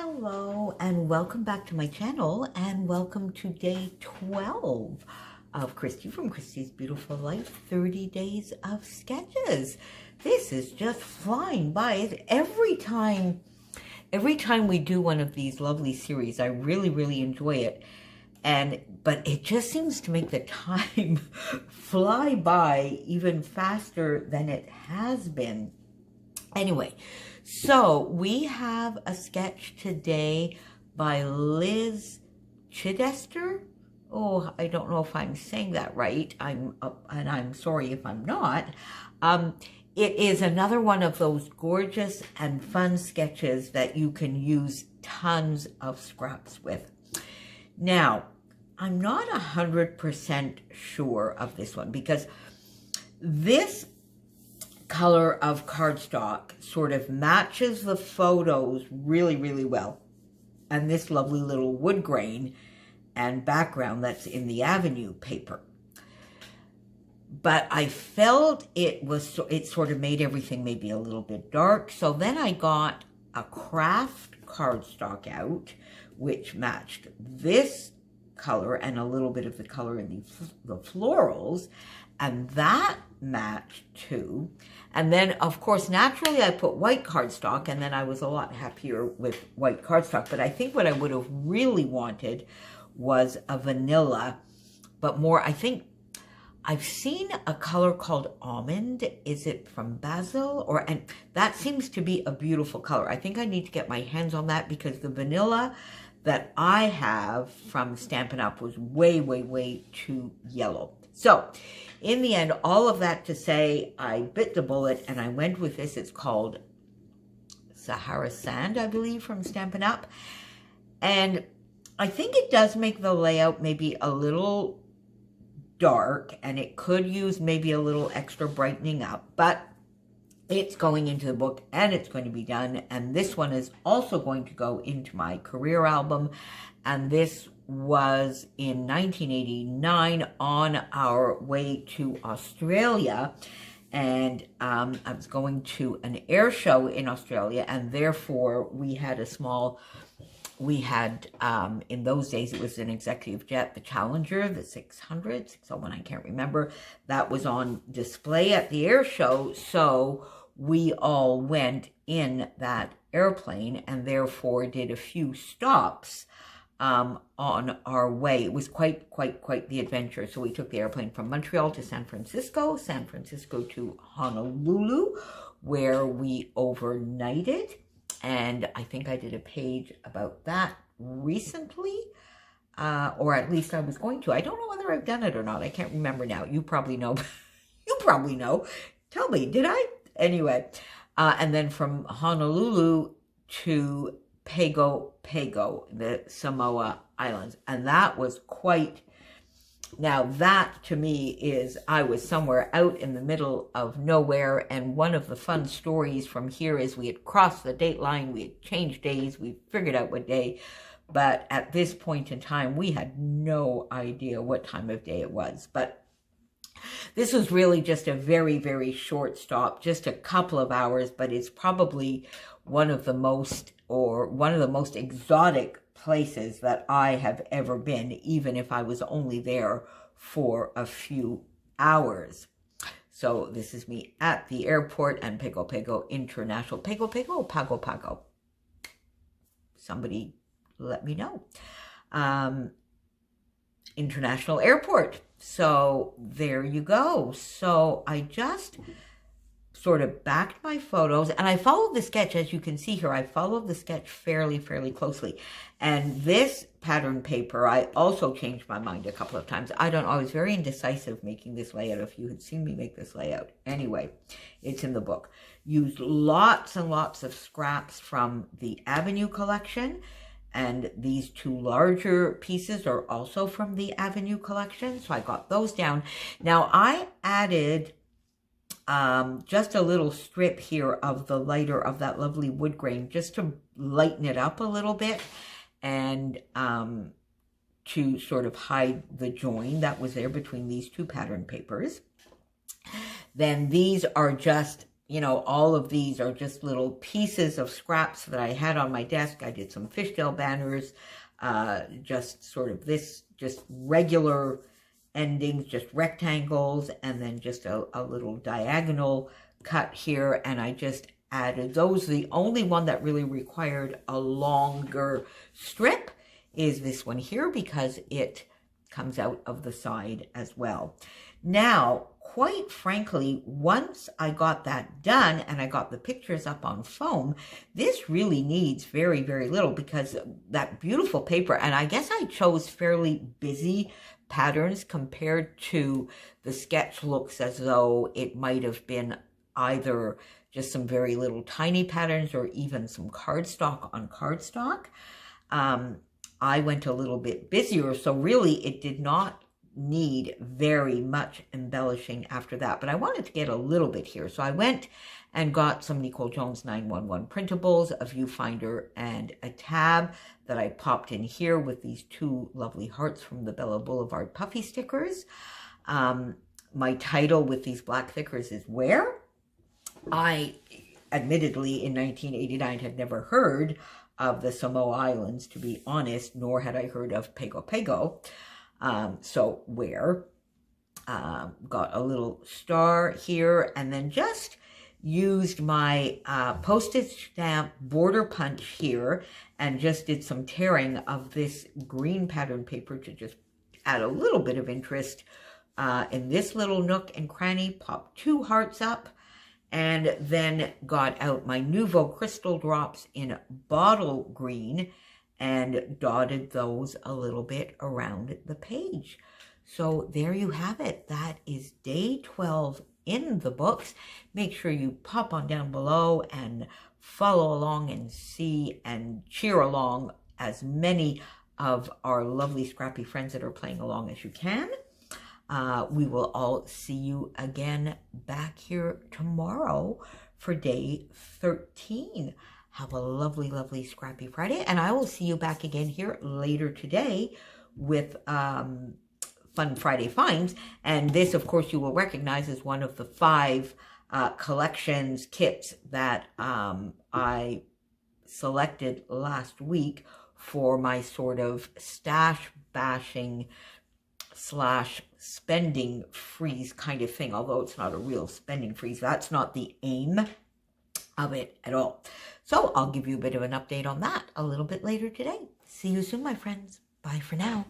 Hello and welcome back to my channel and welcome to day 12 of Christy from Christy's Beautiful Life 30 Days of Sketches. This is just flying by. Every time we do one of these lovely series, I really enjoy it. But it just seems to make the time fly by even faster than it has been. Anyway, so we have a sketch today by Liz Chidester. Oh, I don't know if I'm saying that right. And I'm sorry if I'm not. It is another one of those gorgeous and fun sketches that you can use tons of scraps with. Now, I'm not 100% sure of this one because this color of cardstock sort of matches the photos really well, and this lovely little wood grain and background that's in the Avenue paper. But I felt it sort of made everything maybe a little bit dark, so then I got a craft cardstock out which matched this color and a little bit of the color in the florals, and that matched too. And then, of course, naturally I put white cardstock, and then I was a lot happier with white cardstock. But I think what I would have really wanted was a vanilla, but more, I think, I've seen a color called almond. Is it from Basil? And that seems to be a beautiful color. I think I need to get my hands on that because the vanilla that I have from Stampin' Up! Was way too yellow. So, in the end, all of that to say, I bit the bullet and I went with this. It's called Sahara Sand, I believe, from Stampin' Up! And I think it does make the layout maybe a little dark, and it could use maybe a little extra brightening up, but it's going into the book and it's going to be done. And this one is also going to go into my career album. And this was in 1989 on our way to Australia. And I was going to an air show in Australia, and therefore we had in those days, it was an executive jet, the Challenger, the 600, 601, I can't remember. That was on display at the air show, so we all went in that airplane and therefore did a few stops on our way. It was quite the adventure. So we took the airplane from Montreal to San Francisco to Honolulu, where we overnighted. And I think I did a page about that recently, or at least I was going to. I don't know whether I've done it or not. I can't remember now. You probably know. You probably know. Tell me, did I? Anyway, and then from Honolulu to Pago Pago, the Samoa Islands. And that was quite, now that to me is, I was somewhere out in the middle of nowhere. And one of the fun stories from here is we had crossed the date line, we had changed days, we figured out what day. But at this point in time, we had no idea what time of day it was. But this was really just a very short stop, just a couple of hours, but it's probably one of the most exotic places that I have ever been, even if I was only there for a few hours. So this is me at the airport and Pago Pago International. Pago Pago or Pago Pago? Somebody let me know. International Airport. So there you go. So I just sort of backed my photos, and I followed the sketch. As you can see here, I followed the sketch fairly closely. And this pattern paper, I also changed my mind a couple of times. I don't know, I was very indecisive making this layout, if you had seen me make this layout. Anyway, it's in the book. Used lots and lots of scraps from the Avenue collection, and these two larger pieces are also from the Avenue collection, so I got those down. Now, I added just a little strip here of the lighter, of that lovely wood grain, just to lighten it up a little bit, and to sort of hide the join that was there between these two pattern papers. Then these are just you know, all of these are just little pieces of scraps that I had on my desk. I did some fishtail banners, just sort of this, just regular endings, just rectangles, and then just a little diagonal cut here. And I just added those. The only one that really required a longer strip is this one here, because it comes out of the side as well. Now, quite frankly, once I got that done and I got the pictures up on foam, this really needs very, very little, because that beautiful paper, and I guess I chose fairly busy patterns compared to the sketch, looks as though it might have been either just some very little tiny patterns or even some cardstock on cardstock. I went a little bit busier, so really it did not need very much embellishing after that, but I wanted to get a little bit here. So I went and got some Nicole Jones 911 printables, a viewfinder, and a tab that I popped in here with these two lovely hearts from the Bella Boulevard puffy stickers. My title with these black thickers is Where? I, admittedly, in 1989 had never heard of the Samoa Islands, to be honest, nor had I heard of Pago Pago. So Where? Got a little star here, and then just used my postage stamp border punch here and just did some tearing of this green pattern paper to just add a little bit of interest in this little nook and cranny. Popped two hearts up, and then got out my Nouveau Crystal Drops in bottle green and dotted those a little bit around the page. So there you have it. That is day 12 in the books. Make sure you pop on down below and follow along and see and cheer along as many of our lovely scrappy friends that are playing along as you can. We will all see you again back here tomorrow for day 13. Have a lovely, lovely Scrappy Friday, and I will see you back again here later today with Fun Friday Finds. And this, of course, you will recognize as one of the 5 collections kits that I selected last week for my sort of stash bashing / spending freeze kind of thing, although it's not a real spending freeze. That's not the aim of it at all. So I'll give you a bit of an update on that a little bit later today. See you soon, my friends. Bye for now.